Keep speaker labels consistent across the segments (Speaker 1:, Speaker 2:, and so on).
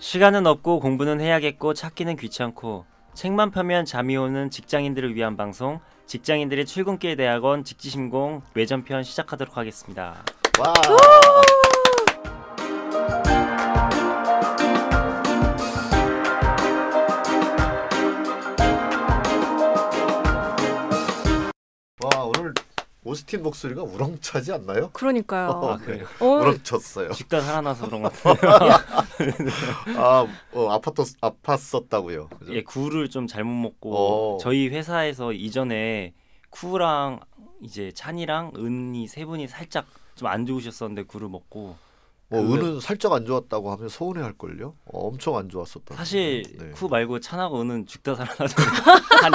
Speaker 1: 시간은 없고 공부는 해야겠고 찾기는 귀찮고 책만 펴면 잠이 오는 직장인들을 위한 방송 직장인들의 출근길 대학원 직지신공 외전편 시작하도록 하겠습니다.
Speaker 2: 와. 와, 오늘 오스틴 목소리가 우렁차지 않나요?
Speaker 3: 그러니까요.
Speaker 1: 아, 그래요?
Speaker 2: 우렁쳤어요.
Speaker 1: 죽다 살아나서 그런 것 같아요.
Speaker 2: 아팠었다고요. 그죠?
Speaker 1: 예, 굴을 좀 잘못 먹고 저희 회사에서 이전에 쿠랑 이제 찬이랑 은이 세 분이 살짝 좀 안 좋으셨었는데 굴을 먹고
Speaker 2: 은은 살짝 안 좋았다고 하면 서운해할 걸요. 엄청 안 좋았었다.
Speaker 1: 사실
Speaker 2: 네.
Speaker 1: 쿠 말고 찬하고 은은 죽다 살아나서 한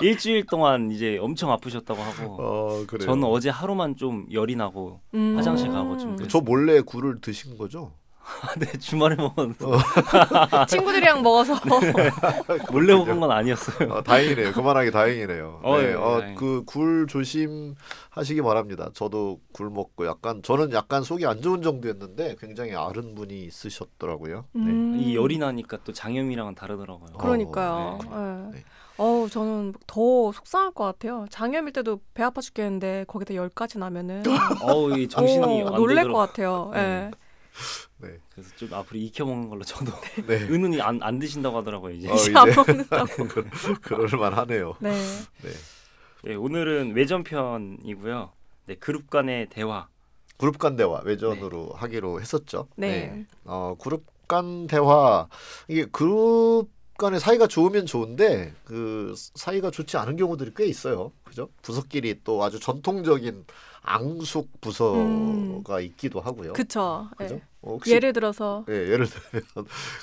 Speaker 1: 일주일 동안 이제 엄청 아프셨다고 하고
Speaker 2: 그래요.
Speaker 1: 저는 어제 하루만 좀 열이 나고 화장실 가고 좀
Speaker 2: 저 몰래 굴을 드신 거죠?
Speaker 1: 네, 주말에 먹었는데
Speaker 3: 친구들이랑 먹어서
Speaker 1: 몰래 먹은 건 아니었어요.
Speaker 2: 다행이네요. 그만하기 다행이네요.
Speaker 1: 네,
Speaker 2: 그 굴 조심하시기 바랍니다. 저도 굴 먹고 저는 약간 속이 안 좋은 정도였는데 굉장히 아른 분이 있으셨더라고요.
Speaker 1: 이 열이 나니까 또 장염이랑은 다르더라고요.
Speaker 3: 그러니까요.
Speaker 2: 네.
Speaker 3: 저는 더 속상할 것 같아요. 장염일 때도 배 아파 죽겠는데 거기다 열까지 나면은
Speaker 1: 이 정신이 안
Speaker 3: 놀랄
Speaker 1: 되더라고요.
Speaker 3: 것 같아요. 네.
Speaker 2: 네.
Speaker 1: 그래서 좀 앞으로 익혀 먹는 걸로 저도
Speaker 2: 네.
Speaker 1: 은은이 안 드신다고 하더라고요 이제.
Speaker 3: 이제 안 먹는다고.
Speaker 2: 그럴만 하네요.
Speaker 3: 네.
Speaker 2: 네.
Speaker 1: 네, 오늘은 외전편이고요. 네, 그룹 간의 대화.
Speaker 2: 그룹 간 대화 외전으로 하기로 했었죠.
Speaker 3: 네.
Speaker 2: 그룹 간 대화 이게 그룹 간의 사이가 좋으면 좋은데 그 사이가 좋지 않은 경우들이 꽤 있어요. 그죠? 부서끼리 또 아주 전통적인 앙숙 부서가 있기도 하고요.
Speaker 3: 그쵸.
Speaker 2: 그죠?
Speaker 3: 네. 예를 들어서
Speaker 2: 예를 들면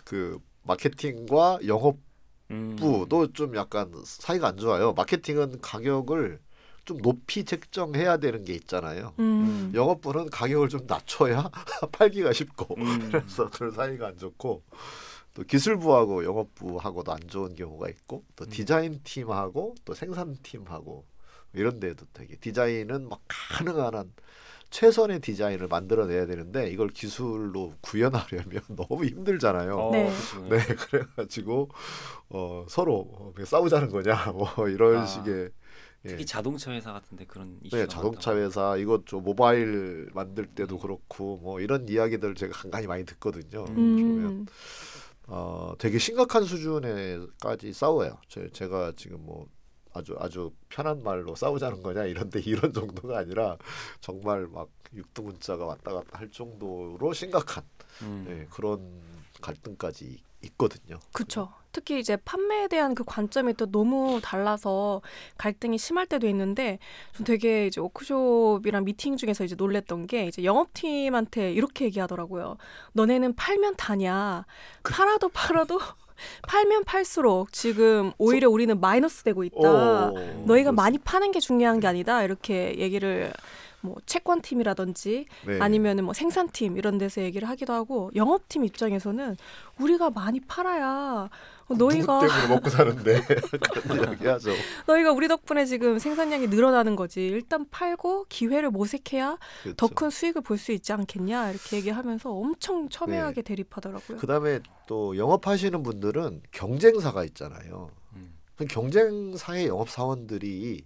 Speaker 2: 그 마케팅과 영업부도 좀 약간 사이가 안 좋아요. 마케팅은 가격을 좀 높이 책정해야 되는 게 있잖아요. 영업부는 가격을 좀 낮춰야 팔기가 쉽고 그래서 그 사이가 안 좋고 또 기술부하고 영업부하고도 안 좋은 경우가 있고 또 디자인 팀하고 또 생산 팀하고 이런 데도 되게 디자인은 막 가능한 한 최선의 디자인을 만들어내야 되는데 이걸 기술로 구현하려면 너무 힘들잖아요.
Speaker 3: 네.
Speaker 2: 네, 그래가지고 서로 싸우자는 거냐 뭐 이런 식의
Speaker 1: 특히 자동차 회사 같은데 그런 이슈가
Speaker 2: 네, 자동차 회사 이것 좀 모바일 만들 때도 그렇고 뭐 이런 이야기들 제가 간간히 많이 듣거든요. 그러면 되게 심각한 수준에까지 싸워요. 제가 지금 뭐 아주 편한 말로 싸우자는 거냐 이런 정도가 아니라 정말 막 육두문자가 왔다 갔다 할 정도로 심각한 그런 갈등까지 있거든요.
Speaker 3: 그렇죠. 특히 이제 판매에 대한 그 관점이 또 너무 달라서 갈등이 심할 때도 있는데 좀 되게 이제 워크숍이랑 미팅 중에서 이제 놀랬던 게 이제 영업팀한테 이렇게 얘기하더라고요. 너네는 팔면 다냐? 팔아도 팔면 팔수록 지금 오히려 우리는 마이너스 되고 있다. 너희가 많이 파는 게 중요한 게 아니다. 이렇게 얘기를 뭐 채권팀이라든지 아니면은 뭐 생산팀 이런 데서 얘기를 하기도 하고 영업팀 입장에서는 우리가 많이 팔아야 너희가
Speaker 2: 누구 때문에 먹고 사는데 그런 이야기하죠.
Speaker 3: 너희가 우리 덕분에 지금 생산량이 늘어나는 거지. 일단 팔고 기회를 모색해야
Speaker 2: 그렇죠.
Speaker 3: 더 큰 수익을 볼 수 있지 않겠냐 이렇게 얘기하면서 엄청 첨예하게 대립하더라고요.
Speaker 2: 그다음에 또 영업하시는 분들은 경쟁사가 있잖아요. 경쟁사의 영업사원들이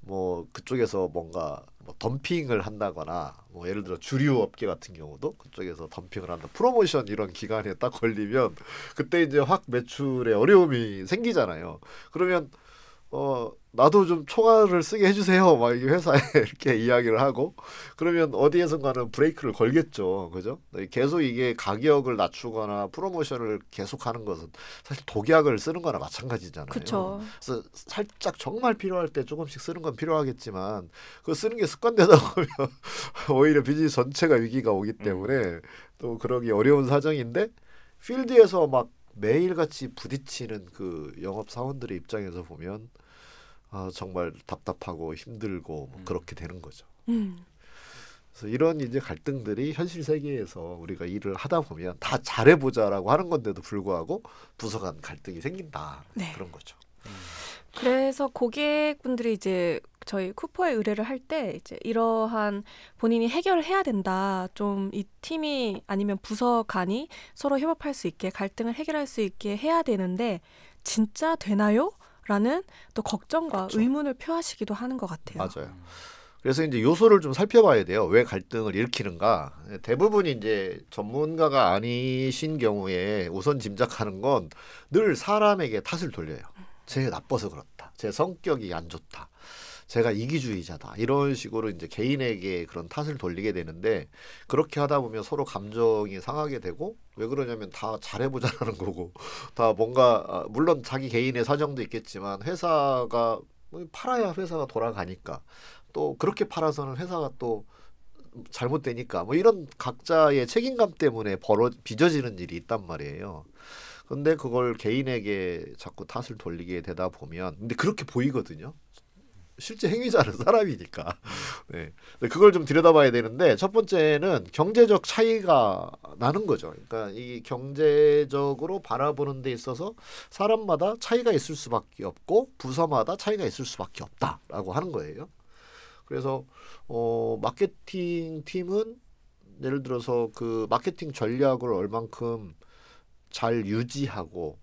Speaker 2: 뭐 그쪽에서 뭔가 뭐 덤핑을 한다거나 뭐 예를 들어 주류 업계 같은 경우도 그쪽에서 덤핑을 한다. 프로모션 이런 기간에 딱 걸리면 그때 이제 확 매출에 어려움이 생기잖아요. 그러면 나도 좀 초과를 쓰게 해주세요. 막 이 회사에 이렇게 이야기를 하고 그러면 어디에선가는 브레이크를 걸겠죠. 그죠? 계속 이게 가격을 낮추거나 프로모션을 계속하는 것은 사실 독약을 쓰는 거나 마찬가지잖아요.
Speaker 3: 그쵸.
Speaker 2: 그래서 살짝 정말 필요할 때 조금씩 쓰는 건 필요하겠지만 그 쓰는 게 습관되다 보면 오히려 비즈니스 전체가 위기가 오기 때문에 또 그러기 어려운 사정인데 필드에서 막 매일같이 부딪히는 그 영업 사원들의 입장에서 보면 정말 답답하고 힘들고 뭐 그렇게 되는 거죠. 그래서 이런 이제 갈등들이 현실 세계에서 우리가 일을 하다 보면 다 잘해보자라고 하는 건데도 불구하고 부서 간 갈등이 생긴다.
Speaker 3: 네.
Speaker 2: 그런 거죠.
Speaker 3: 그래서 고객분들이 이제 저희 쿠퍼에 의뢰를 할 때 이제 이러한 본인이 해결해야 된다. 좀 이 팀이 아니면 부서 간이 서로 협업할 수 있게 갈등을 해결할 수 있게 해야 되는데 진짜 되나요? 라는 또 걱정과
Speaker 2: 그렇죠.
Speaker 3: 의문을 표하시기도 하는 것 같아요.
Speaker 2: 맞아요. 그래서 이제 요소를 좀 살펴봐야 돼요. 왜 갈등을 일으키는가? 대부분이 이제 전문가가 아니신 경우에 우선 짐작하는 건 늘 사람에게 탓을 돌려요. 쟤 나빠서 그렇다. 쟤 성격이 안 좋다. 제가 이기주의자다. 이런 식으로 이제 개인에게 그런 탓을 돌리게 되는데 그렇게 하다 보면 서로 감정이 상하게 되고 왜 그러냐면 다 잘해보자는 거고 다 뭔가 물론 자기 개인의 사정도 있겠지만 회사가 팔아야 회사가 돌아가니까 또 그렇게 팔아서는 회사가 또 잘못되니까 뭐 이런 각자의 책임감 때문에 빚어지는 일이 있단 말이에요. 근데 그걸 개인에게 자꾸 탓을 돌리게 되다 보면 근데 그렇게 보이거든요. 실제 행위자는 사람이니까. 네. 그걸 좀 들여다봐야 되는데 첫 번째는 경제적 차이가 나는 거죠. 그러니까 이 경제적으로 바라보는 데 있어서 사람마다 차이가 있을 수밖에 없고 부서마다 차이가 있을 수밖에 없다라고 하는 거예요. 그래서 마케팅 팀은 예를 들어서 그 마케팅 전략을 얼만큼 잘 유지하고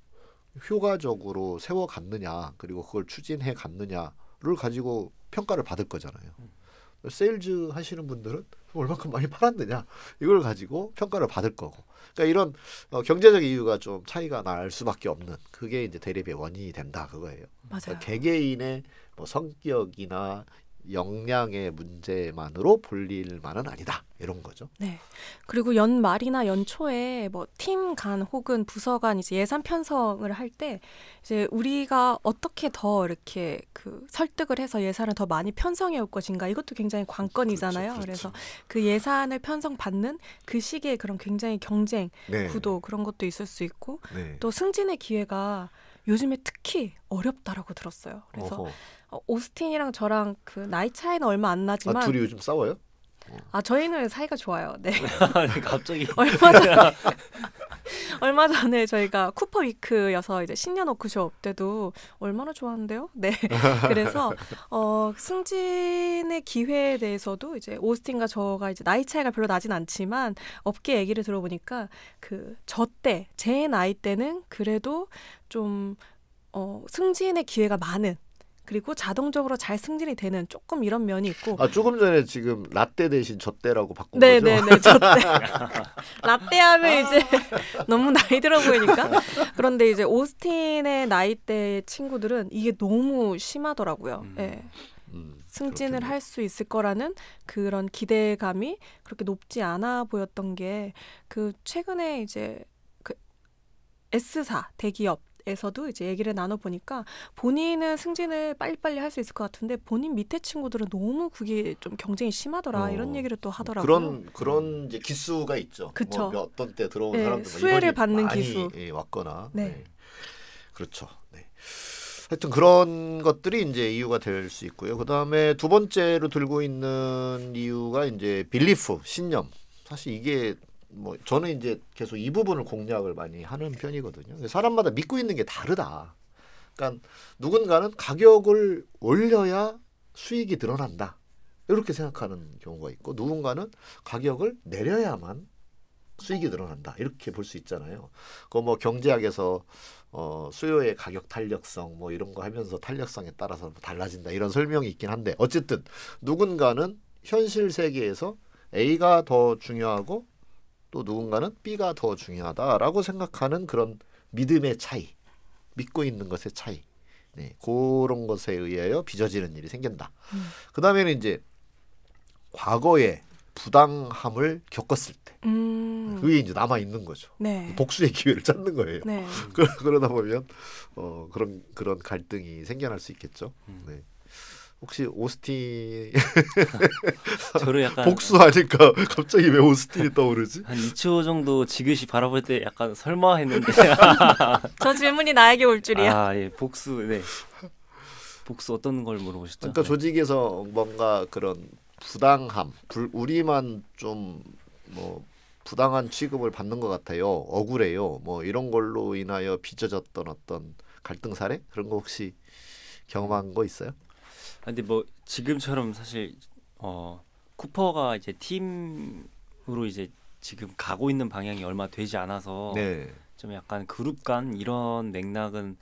Speaker 2: 효과적으로 세워갔느냐 그리고 그걸 추진해 갔느냐를 가지고 평가를 받을 거잖아요. 세일즈 하시는 분들은 얼만큼 많이 팔았느냐 이걸 가지고 평가를 받을 거고 그러니까 이런 경제적 이유가 좀 차이가 날 수밖에 없는 그게 이제 대립의 원인이 된다 그거예요.
Speaker 3: 맞아요.
Speaker 2: 그러니까 개개인의 뭐 성격이나 역량의 문제만으로 볼 일만은 아니다 이런 거죠.
Speaker 3: 네. 그리고 연말이나 연초에 뭐 팀 간 혹은 부서 간 이제 예산 편성을 할 때 이제 우리가 어떻게 더 이렇게 그 설득을 해서 예산을 더 많이 편성해 올 것인가 이것도 굉장히 관건이잖아요.
Speaker 2: 그렇죠.
Speaker 3: 그래서 그 예산을 편성받는 그 시기에 그런 굉장히 경쟁
Speaker 2: 네.
Speaker 3: 구도 그런 것도 있을 수 있고
Speaker 2: 네.
Speaker 3: 또 승진의 기회가 요즘에 특히 어렵다라고 들었어요. 그래서 오스틴이랑 저랑 그 나이 차이는 얼마 안 나지만
Speaker 2: 둘이 요즘 싸워요?
Speaker 3: 저희는 사이가 좋아요. 네.
Speaker 1: 아니, 갑자기
Speaker 3: 얼마 전에 저희가 쿠퍼 위크여서 이제 신년 워크숍 때도 얼마나 좋았는데요. 네. 그래서 승진의 기회에 대해서도 이제 오스틴과 저가 이제 나이 차이가 별로 나진 않지만 업계 얘기를 들어보니까 그 저 때 제 나이 때는 그래도 좀 승진의 기회가 많은 그리고 자동적으로 잘 승진이 되는 조금 이런 면이 있고.
Speaker 2: 조금 전에 지금 라떼 대신 젖대라고 바꾼 거죠?
Speaker 3: 네네네. 젖대. 라떼 하면 이제 너무 나이 들어 보이니까. 그런데 이제 오스틴의 나이대 친구들은 이게 너무 심하더라고요. 네. 승진을 할 수 있을 거라는 그런 기대감이 그렇게 높지 않아 보였던 게 그 최근에 이제 그 S사 대기업 에서도 이제 얘기를 나눠보니까 본인은 승진을 빨리빨리 할 수 있을 것 같은데 본인 밑에 친구들은 너무 그게 좀 경쟁이 심하더라 이런 얘기를 또 하더라고요.
Speaker 2: 그런 이제 기수가 있죠.
Speaker 3: 그쵸.
Speaker 2: 뭐 어떤 때 들어온
Speaker 3: 네,
Speaker 2: 사람들
Speaker 3: 수혜를 받는
Speaker 2: 많이
Speaker 3: 기수.
Speaker 2: 왔거나.
Speaker 3: 네.
Speaker 2: 네. 그렇죠. 네. 하여튼 그런 것들이 이제 이유가 될 수 있고요. 그 다음에 두 번째로 들고 있는 이유가 이제 빌리프, 신념. 사실 이게 뭐 저는 이제 계속 이 부분을 공략을 많이 하는 편이거든요. 사람마다 믿고 있는 게 다르다. 그러니까 누군가는 가격을 올려야 수익이 늘어난다. 이렇게 생각하는 경우가 있고 누군가는 가격을 내려야만 수익이 늘어난다. 이렇게 볼 수 있잖아요. 그 뭐 경제학에서 수요의 가격 탄력성 뭐 이런 거 하면서 탄력성에 따라서 달라진다. 이런 설명이 있긴 한데 어쨌든 누군가는 현실 세계에서 A가 더 중요하고 또 누군가는 B가 더 중요하다라고 생각하는 그런 믿음의 차이, 믿고 있는 것의 차이, 네, 그런 것에 의하여 빚어지는 일이 생긴다. 그 다음에는 이제 과거에 부당함을 겪었을 때 그게 이제 남아 있는 거죠.
Speaker 3: 네.
Speaker 2: 복수의 기회를 찾는 거예요.
Speaker 3: 네.
Speaker 2: 그러다 보면 그런 갈등이 생겨날 수 있겠죠. 네. 혹시 오스틴
Speaker 1: 저를 약간
Speaker 2: 복수하니까 갑자기 왜 오스틴이 떠오르지?
Speaker 1: 한 2초 정도 지그시 바라볼 때 약간 설마 했는데
Speaker 3: 저 질문이 나에게 올 줄이야.
Speaker 1: 예, 복수. 네. 복수 어떤 걸 물어보셨죠?
Speaker 2: 그러니까 조직에서 뭔가 그런 부당함, 우리만 좀 뭐 부당한 취급을 받는 것 같아요. 억울해요. 뭐 이런 걸로 인하여 빚어졌던 어떤 갈등 사례 그런 거 혹시 경험한 거 있어요?
Speaker 1: 근데 뭐 지금처럼 사실 쿠퍼가 이제 팀으로 이제 지금 가고 있는 방향이 얼마 되지 않아서
Speaker 2: 네.
Speaker 1: 좀 약간 그룹 간 이런 맥락은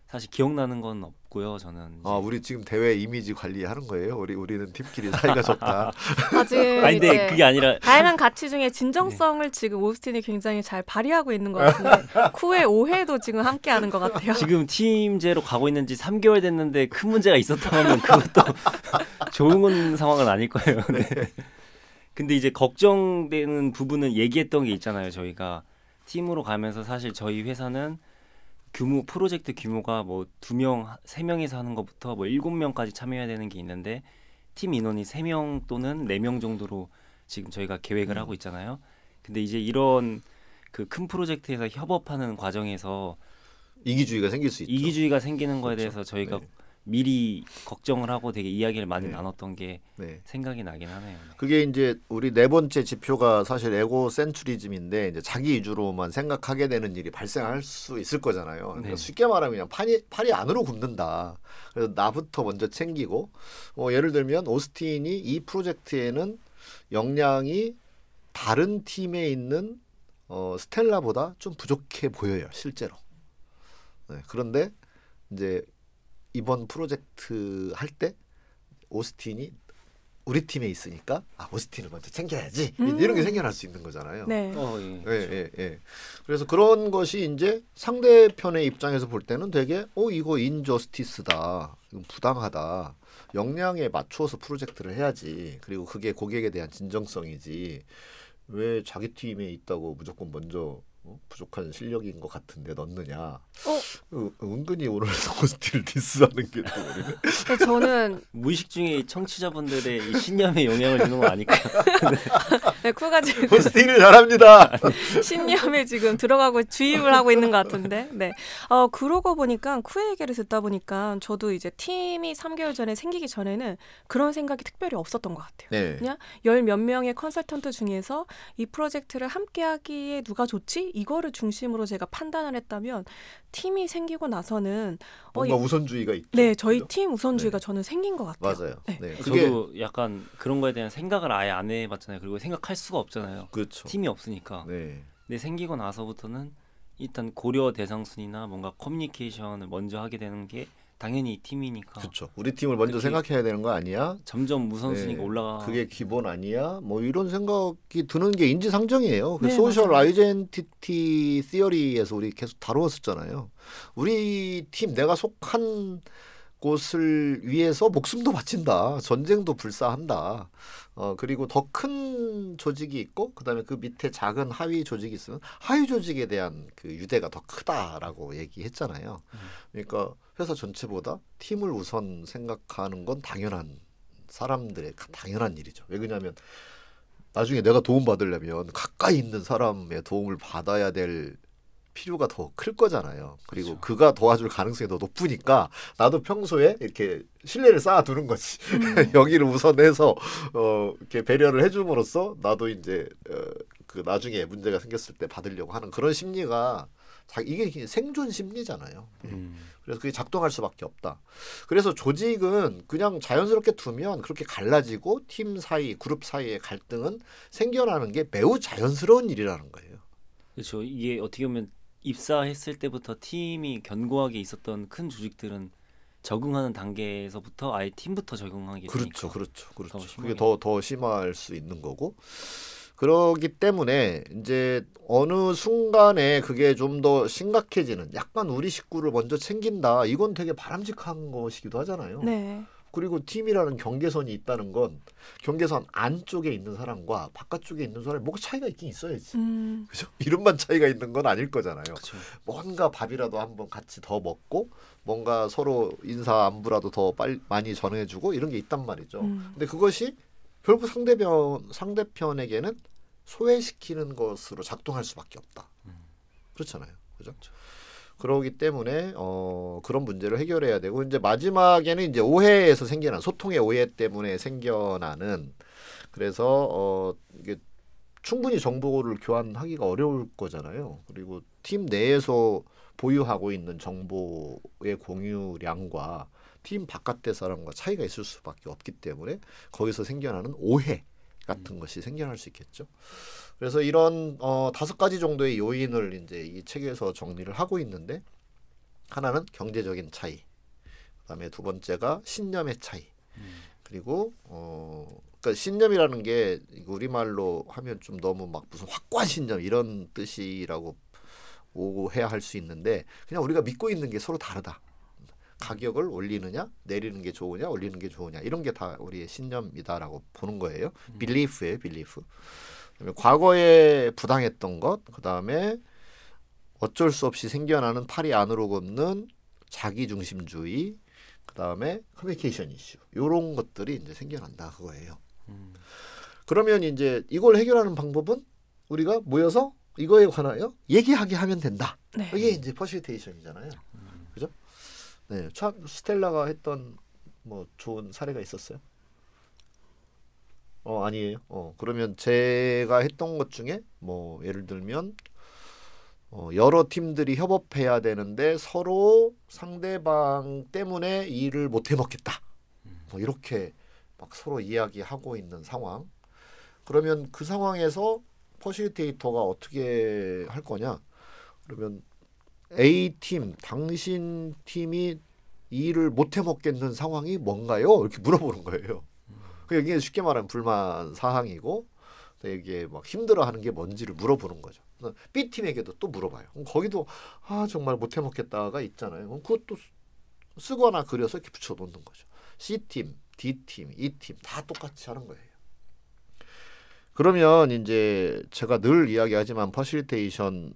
Speaker 1: 사실 기억나는 건 없고요. 저는 이제.
Speaker 2: 우리 지금 대회 이미지 관리하는 거예요. 우리는 팀끼리 사이가 좋다.
Speaker 3: 아직
Speaker 1: 아니 근데
Speaker 3: 이제
Speaker 1: 그게 아니라
Speaker 3: 다양한 가치 중에 진정성을 지금 오스틴이 굉장히 잘 발휘하고 있는 것 같은데 쿠의 오해도 지금 함께하는 것 같아요.
Speaker 1: 지금 팀제로 가고 있는지 3개월 됐는데 큰 문제가 있었다면 그것도 좋은 상황은 아닐 거예요. 네. 근데 이제 걱정되는 부분은 얘기했던 게 있잖아요. 저희가 팀으로 가면서 사실 저희 회사는 프로젝트 규모가 뭐 2명, 3명이서 하는 것부터 뭐 7명까지 참여해야 되는 게 있는데 팀 인원이 3명 또는 4명 정도로 지금 저희가 계획을 하고 있잖아요. 근데 이제 이런 그 큰 프로젝트에서 협업하는 과정에서
Speaker 2: 이기주의가 생길 수 있죠.
Speaker 1: 이기주의가 생기는 거에
Speaker 2: 그렇죠.
Speaker 1: 대해서 저희가
Speaker 2: 네.
Speaker 1: 미리 걱정을 하고 되게 이야기를 많이
Speaker 2: 네.
Speaker 1: 나눴던 게
Speaker 2: 네.
Speaker 1: 생각이 나긴 하네요. 네.
Speaker 2: 그게 이제 우리 네 번째 지표가 사실 에고 센츄리즘인데 이제 자기 위주로만 생각하게 되는 일이 발생할 수 있을 거잖아요. 그러니까
Speaker 1: 네.
Speaker 2: 쉽게 말하면 그냥 팔이 안으로 굽는다. 그래서 나부터 먼저 챙기고 예를 들면 오스틴이 이 프로젝트에는 역량이 다른 팀에 있는 스텔라보다 좀 부족해 보여요, 실제로. 네, 그런데 이제 이번 프로젝트 할 때 오스틴이 우리 팀에 있으니까 오스틴을 먼저 챙겨야지 이런 게 생겨날 수 있는 거잖아요.
Speaker 3: 네.
Speaker 1: 예.
Speaker 2: 예. 그래서 그런 것이 이제 상대편의 입장에서 볼 때는 되게 이거 인저스티스다, 이건 부당하다. 역량에 맞추어서 프로젝트를 해야지. 그리고 그게 고객에 대한 진정성이지. 왜 자기 팀에 있다고 무조건 먼저 부족한 실력인 것 같은데 넣느냐. 은근히 오늘 오스틴을 디스하는 게 우리는.
Speaker 3: 저는
Speaker 1: 무의식 중에 청취자분들의 이 신념에 영향을 주는 거 아닐까요?
Speaker 3: 네, 쿠가 지금
Speaker 2: 오스틴을 잘합니다.
Speaker 3: 신념에 지금 들어가고 주입을 하고 있는 것 같은데. 네. 그러고 보니까 쿠의 얘기를 듣다 보니까 저도 이제 팀이 3개월 전에 생기기 전에는 그런 생각이 특별히 없었던 것 같아요.
Speaker 2: 네.
Speaker 3: 그냥 10몇 명의 컨설턴트 중에서 이 프로젝트를 함께 하기에 누가 좋지? 이거를 중심으로 제가 판단을 했다면 팀이 생기고 나서는
Speaker 2: 뭔가 우선주의가 있죠.
Speaker 3: 네, 저희
Speaker 2: 그죠?
Speaker 3: 팀 우선주의가
Speaker 2: 네.
Speaker 3: 저는 생긴 것 같아요.
Speaker 2: 맞아요.
Speaker 3: 네.
Speaker 2: 네. 그게
Speaker 1: 저도 약간 그런 거에 대한 생각을 아예 안 해봤잖아요. 그리고 생각할 수가 없잖아요.
Speaker 2: 그렇죠.
Speaker 1: 팀이 없으니까.
Speaker 2: 네.
Speaker 1: 근데 생기고 나서부터는 일단 고려 대상순이나 뭔가 커뮤니케이션을 먼저 하게 되는 게 당연히 팀이니까.
Speaker 2: 그렇죠. 우리 팀을 먼저
Speaker 1: 특히
Speaker 2: 생각해야 되는 거 아니야?
Speaker 1: 점점 우선순위가
Speaker 2: 네.
Speaker 1: 올라가.
Speaker 2: 그게 기본 아니야? 뭐 이런 생각이 드는 게 인지상정이에요. 그
Speaker 3: 네,
Speaker 2: 소셜
Speaker 3: 맞아요.
Speaker 2: 아이덴티티 시어리에서 우리 계속 다루었었잖아요. 우리 팀 내가 속한 곳을 위해서 목숨도 바친다. 전쟁도 불사한다. 그리고 더 큰 조직이 있고 그다음에 그 밑에 작은 하위 조직이 있으면 하위 조직에 대한 그 유대가 더 크다라고 얘기했잖아요. 그러니까 회사 전체보다 팀을 우선 생각하는 건 사람들의 당연한 일이죠. 왜 그러냐면 나중에 내가 도움 받으려면 가까이 있는 사람의 도움을 받아야 될 필요가 더 클 거잖아요. 그리고
Speaker 1: 그렇죠.
Speaker 2: 그가 도와줄 가능성이 더 높으니까 나도 평소에 이렇게 신뢰를 쌓아두는 거지. 여기를 우선해서 이렇게 배려를 해줌으로써 나도 이제 그 나중에 문제가 생겼을 때 받으려고 하는 그런 심리가 이게 생존 심리잖아요. 그래서 그게 작동할 수밖에 없다. 그래서 조직은 그냥 자연스럽게 두면 그렇게 갈라지고 팀 사이, 그룹 사이의 갈등은 생겨나는 게 매우 자연스러운 일이라는 거예요.
Speaker 1: 그렇죠. 이게 어떻게 보면 입사했을 때부터 팀이 견고하게 있었던 큰 조직들은 적응하는 단계에서부터 아예 팀부터 적응하게 되니까.
Speaker 2: 그렇죠.
Speaker 1: 더
Speaker 2: 그게
Speaker 1: 심하게.
Speaker 2: 더 심할 수 있는 거고. 그러기 때문에 이제 어느 순간에 그게 좀 더 심각해지는 약간 우리 식구를 먼저 챙긴다. 이건 되게 바람직한 것이기도 하잖아요.
Speaker 3: 네.
Speaker 2: 그리고 팀이라는 경계선이 있다는 건 경계선 안쪽에 있는 사람과 바깥쪽에 있는 사람이 뭐가 차이가 있긴 있어야지. 그죠? 이름만 차이가 있는 건 아닐 거잖아요.
Speaker 1: 그렇죠.
Speaker 2: 뭔가 밥이라도 한번 같이 더 먹고 뭔가 서로 인사 안부라도 더 많이 전해주고 이런 게 있단 말이죠. 근데 그것이 결국 상대편에게는 소외시키는 것으로 작동할 수밖에 없다. 그렇잖아요. 그죠? 그러기 때문에 그런 문제를 해결해야 되고 이제 마지막에는 이제 오해에서 생겨난 소통의 오해 때문에 생겨나는 그래서 이게 충분히 정보를 교환하기가 어려울 거잖아요. 그리고 팀 내에서 보유하고 있는 정보의 공유량과 팀 바깥의 사람과 차이가 있을 수밖에 없기 때문에 거기서 생겨나는 오해 같은 것이 생겨날 수 있겠죠. 그래서 이런 5가지 정도의 요인을 이제 이 책에서 정리를 하고 있는데 하나는 경제적인 차이, 그다음에 두 번째가 신념의 차이, 그리고 그러니까 신념이라는 게 우리말로 하면 좀 너무 막 무슨 확고한 신념 이런 뜻이라고 오해할 수 있는데 그냥 우리가 믿고 있는 게 서로 다르다. 가격을 올리느냐 내리는 게 좋으냐 올리는 게 좋으냐 이런 게 다 우리의 신념이다라고 보는 거예요. 빌리프예요, 빌리프. 그다음에 과거에 부당했던 것, 그다음에 어쩔 수 없이 생겨나는 팔이 안으로 굽는 자기중심주의, 그다음에 커뮤니케이션 이슈 이런 것들이 이제 생겨난다 그거예요. 그러면 이제 이걸 해결하는 방법은 우리가 모여서 이거에 관하여 얘기하게 하면 된다.
Speaker 3: 네.
Speaker 2: 이게 이제 퍼실테이션이잖아요. 그죠? 네, 참 스텔라가 했던 뭐 좋은 사례가 있었어요? 아니에요. 그러면 제가 했던 것 중에 뭐 예를 들면 여러 팀들이 협업해야 되는데 서로 상대방 때문에 일을 못 해먹겠다. 뭐 이렇게 막 서로 이야기하고 있는 상황. 그러면 그 상황에서 퍼실테이터가 어떻게 할 거냐? 그러면 A팀, 당신 팀이 일을 못 해먹겠는 상황이 뭔가요? 이렇게 물어보는 거예요. 이게 쉽게 말하면 불만 사항이고 이게 막 힘들어하는 게 뭔지를 물어보는 거죠. B팀에게도 또 물어봐요. 그럼 거기도 정말 못 해먹겠다가 있잖아요. 그럼 그것도 쓰거나 그려서 이렇게 붙여놓는 거죠. C팀, D팀, E팀 다 똑같이 하는 거예요. 그러면 이제 제가 늘 이야기하지만 퍼실테이션을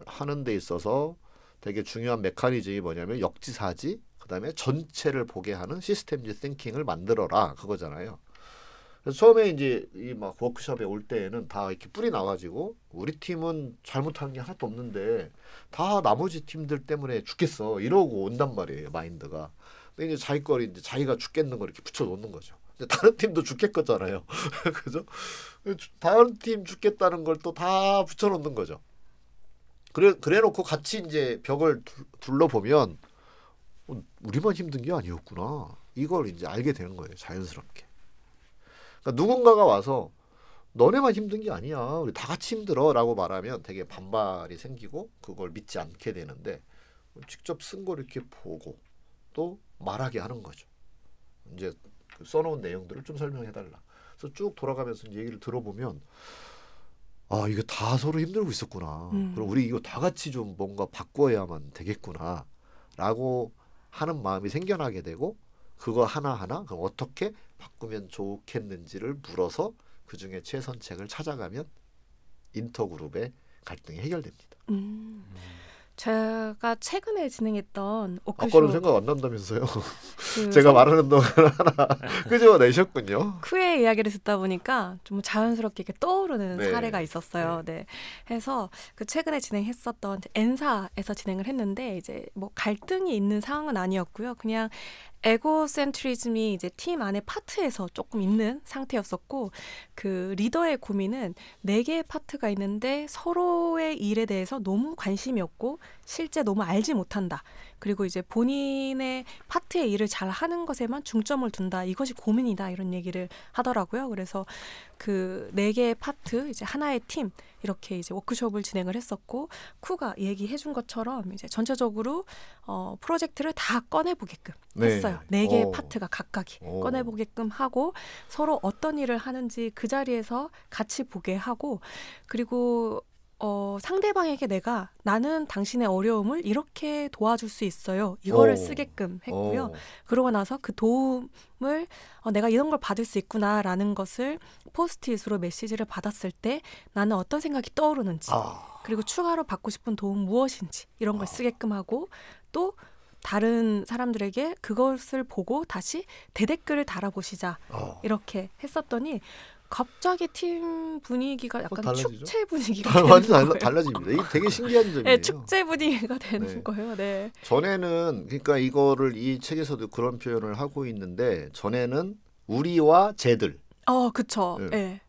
Speaker 2: 하는 데 있어서 되게 중요한 메커니즘이 뭐냐면 역지사지, 그다음에 전체를 보게 하는 시스템즈 띵킹을 만들어라 그거잖아요. 그래서 처음에 이제 이 막 워크숍에 올 때에는 다 이렇게 뿔이 나가지고 우리 팀은 잘못한 게 하나도 없는데 다 나머지 팀들 때문에 죽겠어 이러고 온단 말이에요, 마인드가. 근데 이제 자기 걸 이제 자기가 죽겠는 걸 이렇게 붙여놓는 거죠. 다른 팀도 죽겠거잖아요. 그죠? 다른 팀 죽겠다는 걸 또 다 붙여놓는 거죠. 그래놓고 같이 이제 벽을 둘러보면 우리만 힘든 게 아니었구나. 이걸 이제 알게 되는 거예요, 자연스럽게. 그러니까 누군가가 와서 너네만 힘든 게 아니야. 우리 다 같이 힘들어라고 말하면 되게 반발이 생기고 그걸 믿지 않게 되는데 직접 쓴 걸 이렇게 보고 또 말하게 하는 거죠. 이제 써놓은 내용들을 좀 설명해달라. 그래서 쭉 돌아가면서 얘기를 들어보면 이거 다 서로 힘들고 있었구나. 그럼 우리 이거 다 같이 좀 뭔가 바꿔야만 되겠구나 라고 하는 마음이 생겨나게 되고 그거 하나하나 그럼 어떻게 바꾸면 좋겠는지를 물어서 그중에 최선책을 찾아가면 인터그룹의 갈등이 해결됩니다.
Speaker 3: 제가 최근에 진행했던 워크숍
Speaker 2: 아까는 생각 안 난다면서요. 제가 말하는 동안 하나 끄집어내셨군요.
Speaker 3: 쿠의 이야기를 듣다 보니까 좀 자연스럽게 이렇게 떠오르는
Speaker 2: 네.
Speaker 3: 사례가 있었어요. 네. 해서 그 최근에 진행했었던 N사에서 진행을 했는데 이제 뭐 갈등이 있는 상황은 아니었고요. 그냥 에고센트리즘이 이제 팀 안에 파트에서 조금 있는 상태였었고 그 리더의 고민은 4개의 파트가 있는데 서로의 일에 대해서 너무 관심이 없고 실제 너무 알지 못한다. 그리고 이제 본인의 파트의 일을 잘 하는 것에만 중점을 둔다. 이것이 고민이다. 이런 얘기를 하더라고요. 그래서 그 4개의 파트, 이제 하나의 팀 이렇게 이제 워크숍을 진행을 했었고 쿠가 얘기해 준 것처럼 이제 전체적으로 프로젝트를 다 꺼내보게끔 했어요. 4개의 파트가 각각이 꺼내보게끔 하고 서로 어떤 일을 하는지 그 자리에서 같이 보게 하고 그리고 상대방에게 나는 당신의 어려움을 이렇게 도와줄 수 있어요. 이거를 쓰게끔 했고요. 그러고 나서 그 도움을 내가 이런 걸 받을 수 있구나라는 것을 포스트잇으로 메시지를 받았을 때 나는 어떤 생각이 떠오르는지 그리고 추가로 받고 싶은 도움 무엇인지 이런 걸 쓰게끔 하고 또 다른 사람들에게 그것을 보고 다시 대댓글을 달아보시자 이렇게 했었더니 갑자기 팀 분위기가 약간
Speaker 2: 달라지죠?
Speaker 3: 축제 분위기가 되는
Speaker 2: 완전
Speaker 3: 거예요.
Speaker 2: 달라집니다. 이게 되게 신기한 점이에요.
Speaker 3: 네, 축제 분위기가 되는
Speaker 2: 네.
Speaker 3: 거예요. 네.
Speaker 2: 전에는 그러니까 이거를 이 책에서도 그런 표현을 하고 있는데 전에는 우리와 쟤들.
Speaker 3: 그쵸.
Speaker 2: 네.
Speaker 3: 네.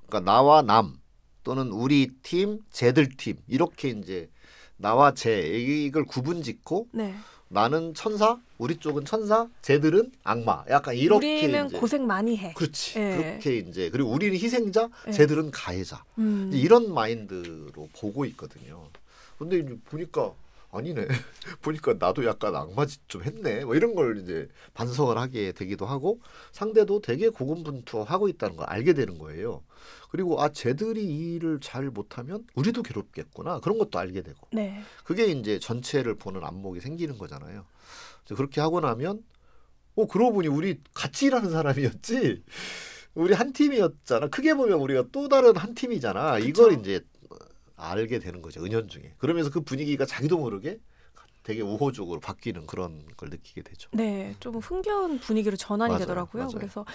Speaker 2: 그러니까 나와 남 또는 우리 팀, 쟤들 팀 이렇게 이제 나와 쟤 이걸 구분짓고
Speaker 3: 네.
Speaker 2: 나는 천사, 우리 쪽은 천사, 쟤들은 악마. 약간 이렇게
Speaker 3: 우리는
Speaker 2: 이제,
Speaker 3: 고생 많이 해.
Speaker 2: 그렇지.
Speaker 3: 예.
Speaker 2: 그렇게 이제 그리고 우리는 희생자,
Speaker 3: 예.
Speaker 2: 쟤들은 가해자. 이제 이런 마인드로 보고 있거든요. 근데 이제 보니까 아니네. 보니까 나도 약간 악마짓 좀 했네. 뭐 이런 걸 이제 반성을 하게 되기도 하고 상대도 되게 고군분투하고 있다는 걸 알게 되는 거예요. 그리고 아 쟤들이 이 일을 잘 못하면 우리도 괴롭겠구나. 그런 것도 알게 되고.
Speaker 3: 네.
Speaker 2: 그게 이제 전체를 보는 안목이 생기는 거잖아요. 그렇게 하고 나면 그러고 보니 우리 같이 일하는 사람이었지. 우리 한 팀이었잖아. 크게 보면 우리가 또 다른 한 팀이잖아.
Speaker 3: 그쵸.
Speaker 2: 이걸 이제 알게 되는 거죠. 은연중에. 그러면서 그 분위기가 자기도 모르게 되게 우호적으로 바뀌는 그런 걸 느끼게 되죠.
Speaker 3: 네, 좀 흥겨운 분위기로 전환이
Speaker 2: 맞아요,
Speaker 3: 되더라고요.
Speaker 2: 맞아요.
Speaker 3: 그래서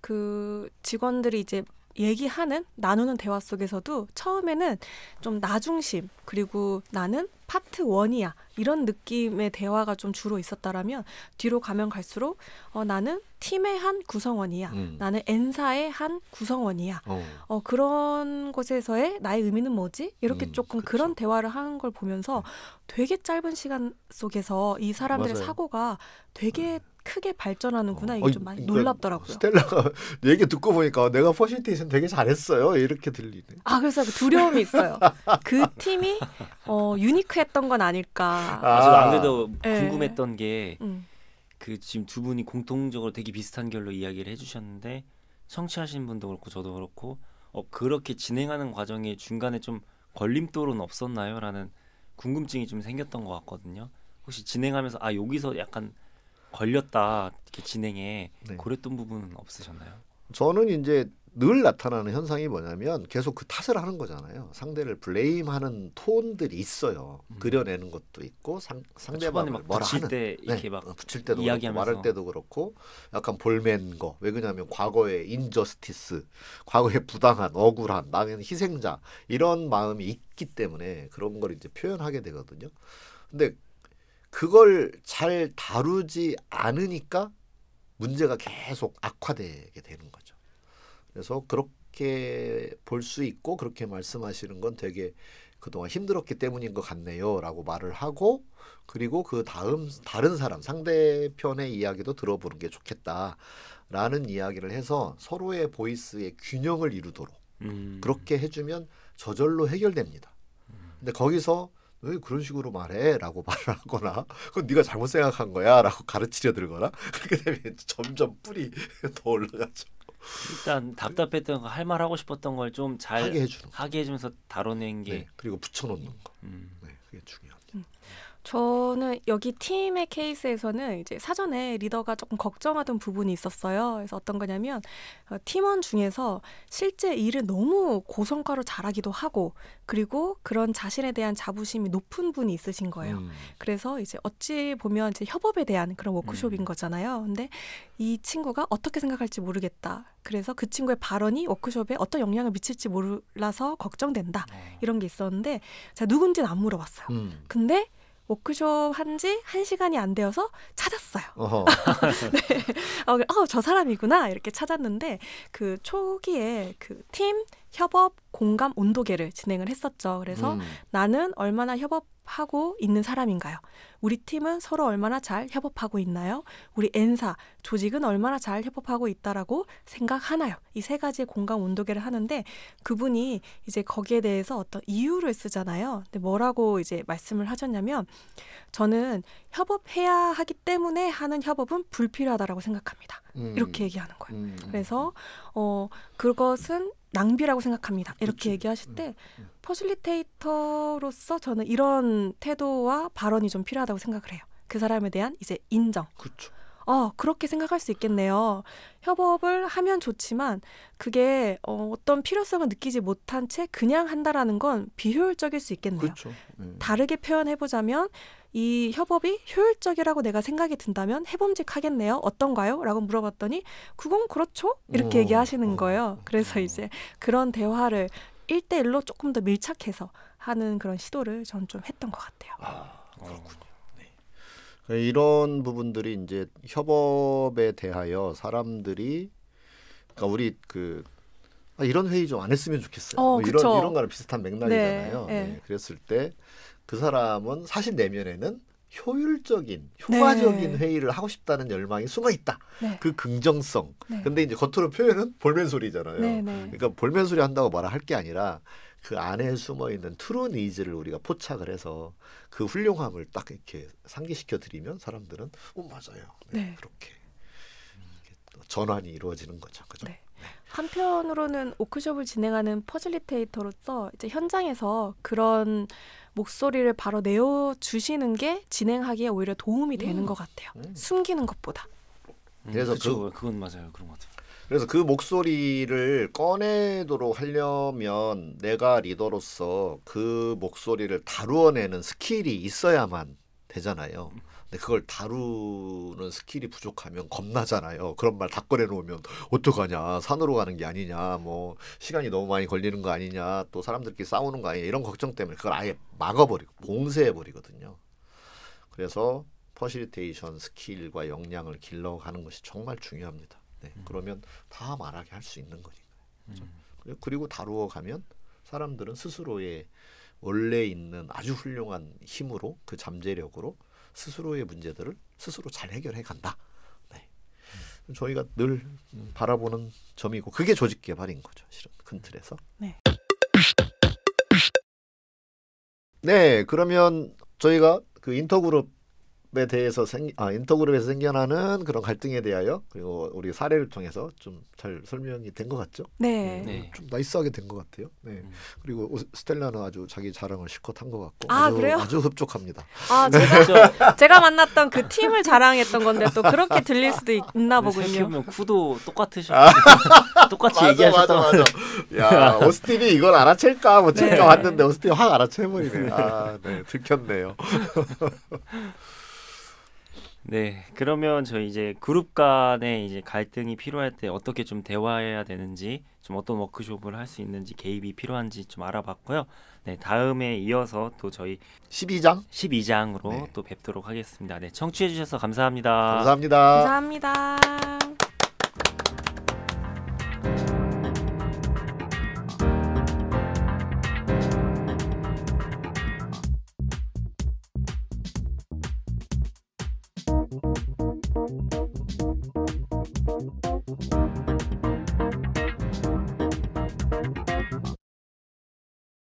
Speaker 3: 그 직원들이 이제 얘기하는 나누는 대화 속에서도 처음에는 좀 나 중심 그리고 나는 파트 원이야 이런 느낌의 대화가 좀 주로 있었다라면 뒤로 가면 갈수록 나는 팀의 한 구성원이야. 나는 N사의 한 구성원이야. 그런 곳에서의 나의 의미는 뭐지? 이렇게 조금
Speaker 2: 그쵸.
Speaker 3: 그런 대화를 하는 걸 보면서 되게 짧은 시간 속에서 이 사람들의
Speaker 2: 맞아요.
Speaker 3: 사고가 되게 크게 발전하는구나. 이게 좀 많이
Speaker 2: 그러니까
Speaker 3: 놀랍더라고요.
Speaker 2: 스텔라가 얘기 듣고 보니까 내가 퍼실테이션 되게 잘했어요. 이렇게 들리네.
Speaker 3: 아, 그래서 그 두려움이 있어요. 그 팀이 유니크했던 건 아닐까.
Speaker 1: 저도 안 그래도
Speaker 3: 예.
Speaker 1: 궁금했던 게 그
Speaker 3: 음.
Speaker 1: 지금 두 분이 공통적으로 되게 비슷한 결로 이야기를 해주셨는데 청취하신 분도 그렇고 저도 그렇고 그렇게 진행하는 과정에 중간에 좀 걸림돌은 없었나요? 라는 궁금증이 좀 생겼던 것 같거든요. 혹시 진행하면서 여기서 약간 걸렸다 이렇게 진행에
Speaker 2: 네.
Speaker 1: 그랬던 부분은 없으셨나요?
Speaker 2: 저는 이제 늘 나타나는 현상이 뭐냐면 계속 그 탓을 하는 거잖아요. 상대를 블레임하는 톤들이 있어요. 그려내는 것도 있고
Speaker 1: 초반에
Speaker 2: 상대방을
Speaker 1: 막
Speaker 2: 뭐라
Speaker 1: 붙일
Speaker 2: 하는
Speaker 1: 때 이렇게 막
Speaker 2: 붙일 때도 그렇고
Speaker 1: 이야기하면서
Speaker 2: 말할 때도 그렇고 약간 볼맨 거. 왜 그러냐면 과거의 인저스티스, 과거의 부당한 억울한 나는 희생자 이런 마음이 있기 때문에 그런 걸 이제 표현하게 되거든요. 근데 그걸 잘 다루지 않으니까 문제가 계속 악화되게 되는 거죠. 그래서 그렇게 볼 수 있고 그렇게 말씀하시는 건 되게 그동안 힘들었기 때문인 것 같네요 라고 말을 하고 그리고 그 다음 다른 사람 상대편의 이야기도 들어보는 게 좋겠다라는 이야기를 해서 서로의 보이스의 균형을 이루도록 그렇게 해주면 저절로 해결됩니다. 근데 거기서 왜 그런 식으로 말해? 라고 말을 하거나 그건 네가 잘못 생각한 거야 라고 가르치려 들거나 그렇게 되면 점점 뿔이 더 올라가죠.
Speaker 1: 일단 답답했던 거 할 말 하고 싶었던 걸 좀 잘
Speaker 2: 하게
Speaker 1: 해주면서 다뤄낸 게
Speaker 2: 네, 그리고 붙여놓는 거. 네, 그게 중요합니다.
Speaker 3: 저는 여기 팀의 케이스에서는 이제 사전에 리더가 조금 걱정하던 부분이 있었어요. 그래서 어떤 거냐면 팀원 중에서 실제 일을 너무 고성과로 잘하기도 하고 그리고 그런 자신에 대한 자부심이 높은 분이 있으신 거예요. 그래서 이제 어찌 보면 이제 협업에 대한 그런 워크숍인 거잖아요. 근데 이 친구가 어떻게 생각할지 모르겠다. 그래서 그 친구의 발언이 워크숍에 어떤 영향을 미칠지 몰라서 걱정된다. 이런 게 있었는데 제가 누군지는 안 물어봤어요. 근데 워크숍 한지 1시간이 안 되어서 찾았어요. 네. 저 사람이구나 이렇게 찾았는데 그 초기에 그 팀 협업 공감 온도계를 진행을 했었죠. 그래서 나는 얼마나 협업하고 있는 사람인가요? 우리 팀은 서로 얼마나 잘 협업하고 있나요? 우리 N사 조직은 얼마나 잘 협업하고 있다라고 생각하나요? 이 세 가지의 공감 온도계를 하는데 그분이 이제 거기에 대해서 어떤 이유를 쓰잖아요. 근데 뭐라고 이제 말씀을 하셨냐면 저는 협업해야 하기 때문에 하는 협업은 불필요하다라고 생각합니다. 이렇게 얘기하는 거예요. 그래서 그것은 낭비라고 생각합니다. 이렇게
Speaker 2: 그치.
Speaker 3: 얘기하실 때 퍼실리테이터로서 저는 이런 태도와 발언이 좀 필요하다고 생각을 해요. 그 사람에 대한 이제 인정.
Speaker 2: 그렇죠.
Speaker 3: 그렇게 생각할 수 있겠네요. 협업을 하면 좋지만 그게 어떤 필요성을 느끼지 못한 채 그냥 한다라는 건 비효율적일 수 있겠네요.
Speaker 2: 그렇죠.
Speaker 3: 다르게 표현해보자면 이 협업이 효율적이라고 내가 생각이 든다면 해봄직하겠네요. 어떤가요? 라고 물어봤더니 그건 그렇죠? 이렇게 얘기하시는 거예요. 그래서 이제 그런 대화를 1대1로 조금 더 밀착해서 하는 그런 시도를 전 좀 했던 것 같아요.
Speaker 2: 그렇군요. 네. 이런 부분들이 이제 협업에 대하여 사람들이 그러니까 우리 이런 회의 좀 안 했으면 좋겠어요. 뭐 이런 거랑 비슷한 맥락이잖아요.
Speaker 3: 네.
Speaker 2: 네. 그랬을 때 그 사람은 사실 내면에는 효율적인, 효과적인
Speaker 3: 네.
Speaker 2: 회의를 하고 싶다는 열망이 숨어 있다.
Speaker 3: 네.
Speaker 2: 그 긍정성.
Speaker 3: 네.
Speaker 2: 근데 이제 겉으로 표현은 볼멘소리잖아요.
Speaker 3: 네, 네.
Speaker 2: 그러니까 볼멘소리 한다고 뭐라 할 게 아니라 그 안에 숨어 있는 트루 니즈를 우리가 포착을 해서 그 훌륭함을 딱 이렇게 상기시켜 드리면 사람들은 맞아요. 네,
Speaker 3: 네.
Speaker 2: 그렇게 또 전환이 이루어지는 거죠. 그죠?
Speaker 3: 네. 한편으로는 워크숍을 진행하는 퍼실리테이터로서 이제 현장에서 그런 목소리를 바로 내어 주시는 게 진행하기에 오히려 도움이 되는 것 같아요. 숨기는 것보다.
Speaker 2: 그래서
Speaker 1: 그건 맞아요. 그런 것 같아요.
Speaker 2: 그래서 그 목소리를 꺼내도록 하려면 내가 리더로서 그 목소리를 다루어내는 스킬이 있어야만 되잖아요. 근데 그걸 다루는 스킬이 부족하면 겁나잖아요. 그런 말 다 꺼내놓으면 어떡하냐, 산으로 가는 게 아니냐, 뭐 시간이 너무 많이 걸리는 거 아니냐, 또 사람들끼리 싸우는 거 아니냐, 이런 걱정 때문에 그걸 아예 막아버리고 봉쇄해버리거든요. 그래서 퍼실리테이션 스킬과 역량을 길러가는 것이 정말 중요합니다. 네, 그러면 다 말하게 할 수 있는 거니까요. 그렇죠? 그리고 다루어 가면 사람들은 스스로의 원래 있는 아주 훌륭한 힘으로, 그 잠재력으로 스스로의 문제들을 스스로 잘 해결해 간다. 네. 저희가 늘 바라보는 점이고 그게 조직 개발인 거죠. 실은 큰 틀에서.
Speaker 3: 네.
Speaker 2: 네, 그러면 저희가 그 인터그룹에 대해서 인터그룹에서 생겨나는 그런 갈등에 대하여 그리고 우리 사례를 통해서 좀 잘 설명이 된 것 같죠?
Speaker 3: 네.
Speaker 1: 네.
Speaker 2: 좀 나이스하게 된 것 같아요. 네. 그리고 스텔라는 아주 자기 자랑을 실컷 한 것 같고
Speaker 3: 아,
Speaker 2: 아주,
Speaker 3: 그래요?
Speaker 2: 아주 흡족합니다.
Speaker 3: 아, 제가 만났던 그 팀을 자랑했던 건데 또 그렇게 들릴 수도 있나 보군요.
Speaker 1: 생각해보면 쿠도 똑같으셔. 똑같이 얘기하셨던.
Speaker 2: 맞아. 야, 오스틴이 이걸 알아챌까 뭐
Speaker 3: 네.
Speaker 2: 왔는데 오스틴이 확 알아채버리네. 아, 네, 들켰네요.
Speaker 1: 네, 그러면 저희 이제 그룹 간의 이제 갈등이 필요할 때 어떻게 좀 대화해야 되는지, 좀 어떤 워크숍을 할 수 있는지, 개입이 필요한지 좀 알아봤고요. 네, 다음에 이어서 또 저희
Speaker 2: 12장
Speaker 1: 12장으로
Speaker 2: 네.
Speaker 1: 또 뵙도록 하겠습니다. 네, 청취해 주셔서 감사합니다.
Speaker 2: 감사합니다.
Speaker 3: 감사합니다.